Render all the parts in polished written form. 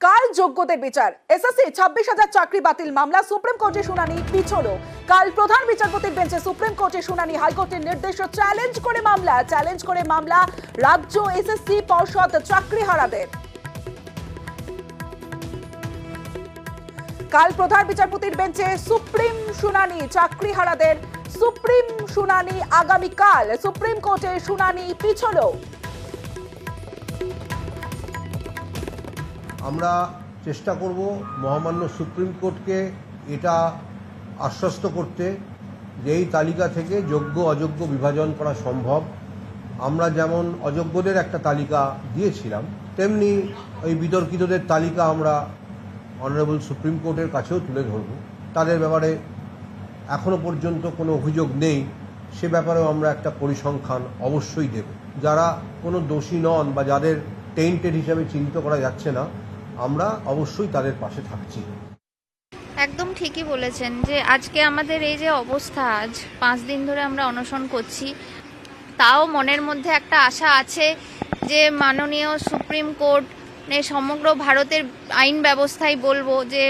কাল যোগ্যদের বিচার। এসএসসি 26,000 চাকরি বাতিল মামলা সুপ্রিম কোর্টে শুনানি পিছলো। কাল প্রধান বিচারপতির বেঞ্চে সুপ্রিম কোর্টে শুনানি। হাইকোর্টের নির্দেশ চ্যালেঞ্জ করে মামলা রাজ্য এসএসসি পর্ষদ চাকরিহারাদের। কাল প্রধান বিচারপতির বেঞ্চে সুপ্রিম শুনানি চাকরিহারাদের। সুপ্রিম শুনানি আগামীকাল। সুপ্রিম কোর্টে শুনানি পিছলো। আমরা চেষ্টা করব মহামান্য সুপ্রিম কোর্টকে এটা আশ্বস্ত করতে যে এই তালিকা থেকে যোগ্য অযোগ্য বিভাজন করা সম্ভব। আমরা যেমন অযোগ্যদের একটা তালিকা দিয়েছিলাম, তেমনি ওই বিতর্কিতদের তালিকা আমরা অনারেবল সুপ্রিম কোর্টের কাছেও তুলে ধরব। তাদের ব্যাপারে এখনো পর্যন্ত কোনো অভিযোগ নেই, সে ব্যাপারেও আমরা একটা পরিসংখ্যান অবশ্যই দেব। যারা কোনো দোষী নন বা যাদের টেইন্টেড হিসাবে চিহ্নিত করা যাচ্ছে না, আমরা অবশ্যই তাদের পাশে থাকছি। একদম ঠিকই বলেছেন যে আজকে আমাদের এই যে অবস্থা, আজ 5 দিন ধরে আমরা অনশন করছি, তাও মনের মধ্যে একটা আশা আছে যে মাননীয় সুপ্রিম কোর্ট সমগ্র ভারতের আইন ব্যবস্থায় বলবো যে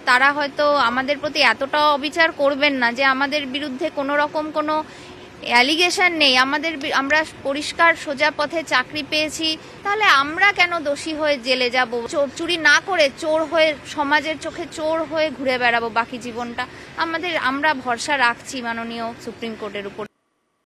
তারা হয়তো আমাদের প্রতি এতটাও অবিচার করবেন না যে আমাদের বিরুদ্ধে কোনো রকম কোনো অ্যালিগেশন নেই, আমরা পরিষ্কার সোজা পথে চাকরি পেয়েছি, তাহলে আমরা কেন দোষী হয়ে জেলে যাব? চুরি না করে চোর হয়ে, সমাজের চোখে চোর হয়ে ঘুরে বেড়াবো বাকি জীবনটা? আমরা ভরসা রাখছি মাননীয় সুপ্রিম কোর্টের উপর।